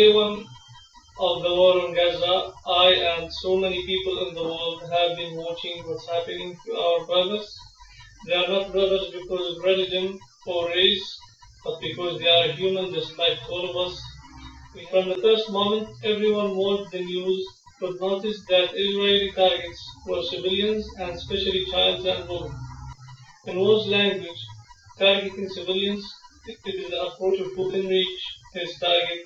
day one of the war on Gaza, I and so many people in the world have been watching what's happening to our brothers. They are not brothers because of religion or race, but because they are human just like all of us. From the first moment, everyone watched the news could notice that Israeli targets were civilians and especially children and women. In War's language, targeting civilians, it is the approach of Putin reached his target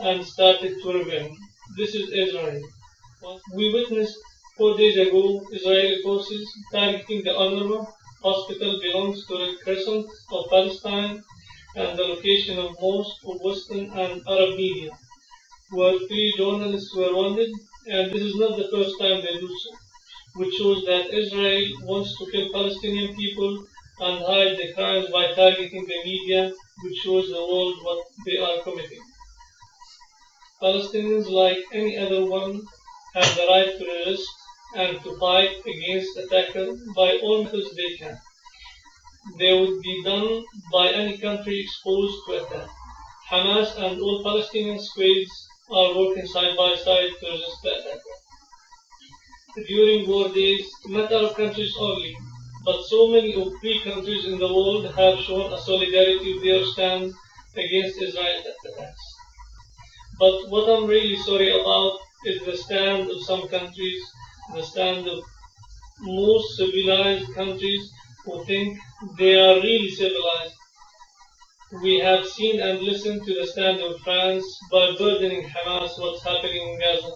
and started to revenge. This is Israel. We witnessed 4 days ago Israeli forces targeting the UNRWA hospital belongs to the Crescent of Palestine and the location of most of Western and Arab media, where 3 journalists were wounded, and this is not the first time they do so, which shows that Israel wants to kill Palestinian people and hide the crimes by targeting the media, which shows the world what they are committing. Palestinians, like any other one, have the right to resist and to fight against attackers by all methods they can. They would be done by any country exposed to attack. Hamas and all Palestinian squads are working side by side to resist the attacker. During war days, not Arab countries only, but so many of free countries in the world have shown a solidarity with their stand against Israeli attacks. But what I'm really sorry about is the stand of some countries, the stand of most civilized countries who think they are really civilized. We have seen and listened to the stand of France by burdening Hamas what's happening in Gaza,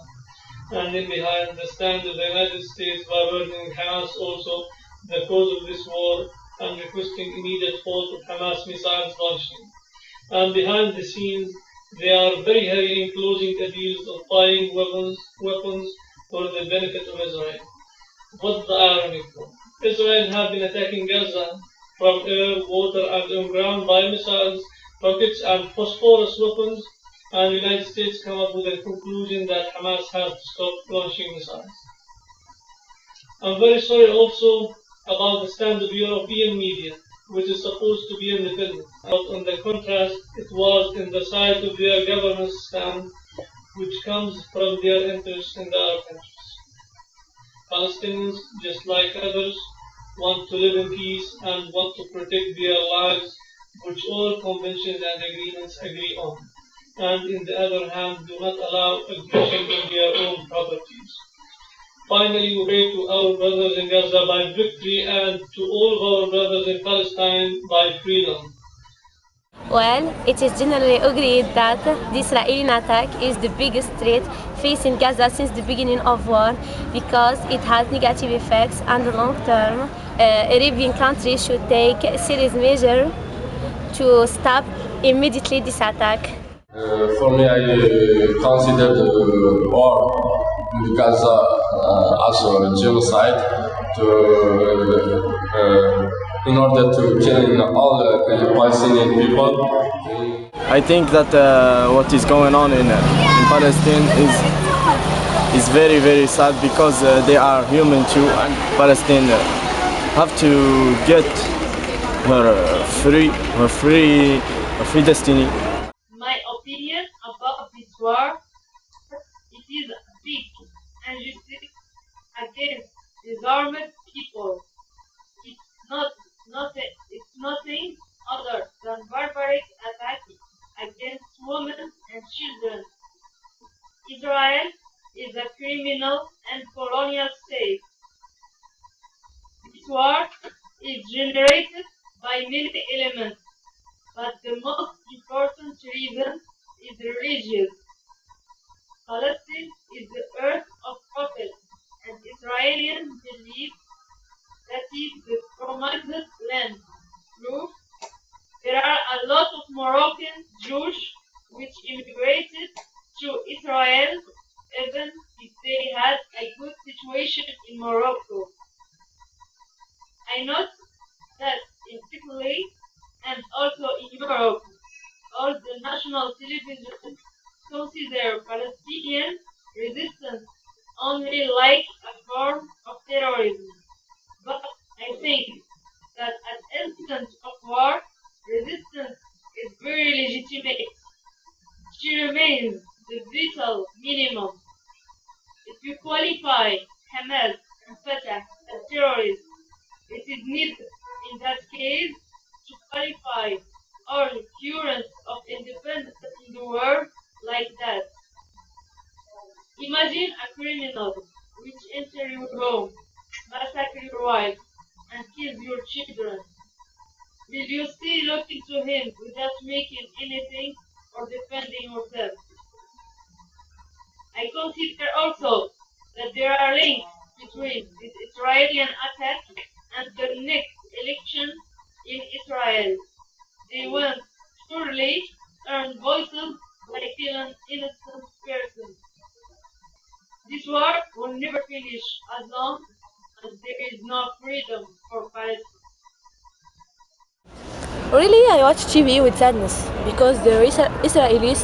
and then behind the stand of the United States by burdening Hamas also the cause of this war and requesting immediate halt of Hamas missiles launching. And behind the scenes, they are very heavy in closing the deals of buying weapons for the benefit of Israel. What's the irony for? Israel have been attacking Gaza from air, water, and on ground by missiles, rockets, and phosphorus weapons, and the United States come up with a conclusion that Hamas has to stop launching missiles. I'm very sorry also about the stand of European media, which is supposed to be independent, but on the contrast, it was in the side of their government's stand, which comes from their interests in the Arab countries. Palestinians, just like others, want to live in peace and want to protect their lives, which all conventions and agreements agree on, and in the other hand, do not allow aggression on their own properties. Finally, we pray to our brothers in Gaza by victory and to all of our brothers in Palestine by freedom. Well, it is generally agreed that the Israeli attack is the biggest threat facing Gaza since the beginning of war because it has negative effects and long term. Arabian countries should take serious measures to stop immediately this attack. For me, I consider the war in Gaza as a genocide in order to kill all the Palestinian people. I think that what is going on in Palestine is very, very sad because they are human too, and Palestine have to get her free destiny. My opinion about this war, it is a big injustice against disarmed people. It's nothing other than barbaric attack against women and children. Israel is a criminal and colonial state. This war is generated by many elements, but the most important reason is religious. Palestine is the earth of prophets, and Israelis believe that is the promised land. True, there are a lot of Moroccan Jews which immigrated to Israel, even if they had a good situation in Morocco. I note that in Italy and also in Europe, all the national television consider Palestinian resistance only like a form of terrorism. But I think that at instance of war, resistance is very legitimate. She remains Israelis to qualify our current of independence in the world like that. Imagine a criminal which enter your home, massacre your wife, and kill your children. Will you still look into him without making anything or defending yourself? I consider also that there are links between this Israeli attack and the next election in Israel. They will surely earn voices by killing innocent persons. This war will never finish as long as there is no freedom for Palestine. Really, I watch TV with sadness because the Israelis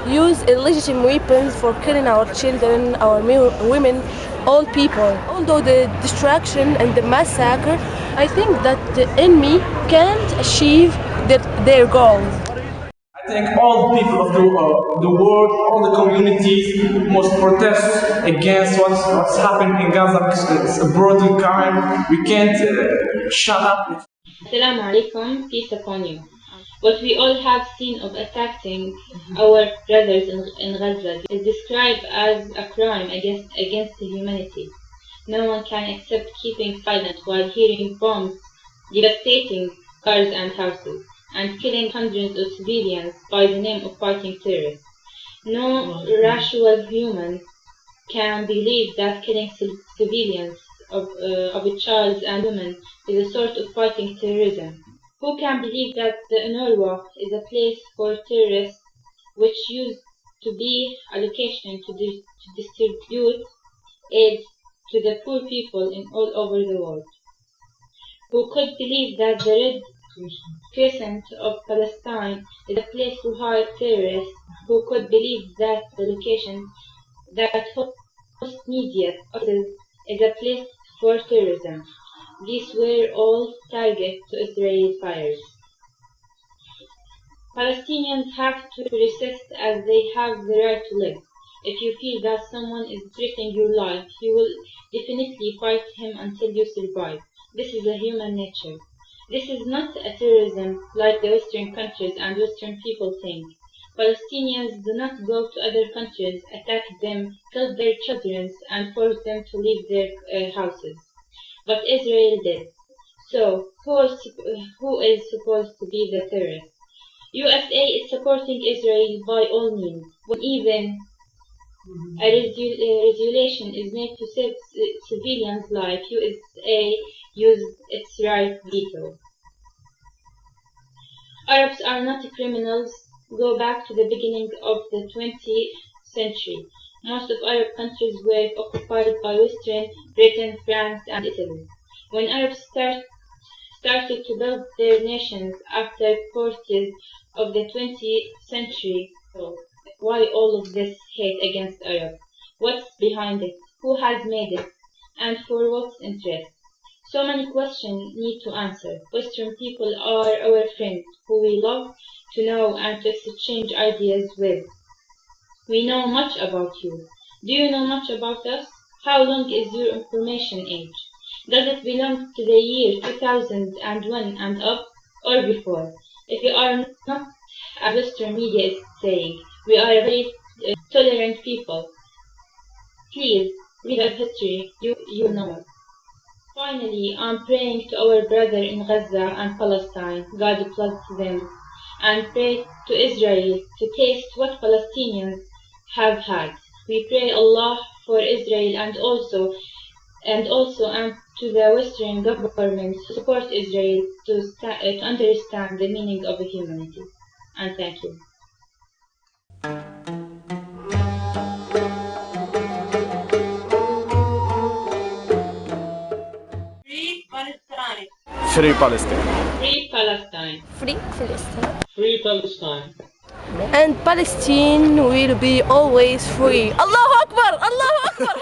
use illegitimate weapons for killing our children, our women, all people. Although the destruction and the massacre, I think that the enemy can't achieve their goals. I think all people of the world, all the communities must protest against what's happening in Gaza because it's a brutal crime. We can't shut up. Assalamu alaikum, peace upon you. What we all have seen of attacking our brothers in Gaza is described as a crime against humanity. No one can accept keeping silent while hearing bombs devastating cars and houses and killing hundreds of civilians by the name of fighting terrorists. No rational human can believe that killing civilians of a child and women is a sort of fighting terrorism. Who can believe that the UNRWA is a place for terrorists which used to be a location to distribute aid to the poor people in all over the world? Who could believe that the Red Crescent of Palestine is a place to hide terrorists? Who could believe that the location that hosts media offices is a place for terrorism? These were all targets to Israeli fires. Palestinians have to resist as they have the right to live. If you feel that someone is threatening your life, you will definitely fight him until you survive. This is a human nature. This is not a terrorism like the Western countries and Western people think. Palestinians do not go to other countries, attack them, kill their children, and force them to leave their houses. But Israel did. So, who is supposed to be the terrorist? USA is supporting Israel by all means. When even a resolution is made to save civilians' life, USA used its right veto. Arabs are not criminals. Go back to the beginning of the 20th century. Most of Arab countries were occupied by Western Britain, France, and Italy. When Arabs started to build their nations after the 40s of the 20th century, so why all of this hate against Arabs? What's behind it? Who has made it? And for what interest? So many questions need to answer. Western people are our friends, who we love to know and to exchange ideas with. We know much about you. Do you know much about us? How long is your information age? Does it belong to the year 2001 and up, or before? If you are not, as Western media is saying, we are a very tolerant people. Please read our history. You know. Finally, I'm praying to our brother in Gaza and Palestine, God bless them, and pray to Israel to taste what Palestinians have had. We pray Allah for Israel and also to the Western governments to support Israel to understand the meaning of humanity. And thank you. Free Palestine! Free Palestine. Free Palestine. Free Palestine. Free Palestine. And Palestine will be always free. Allahu Akbar! Allahu Akbar!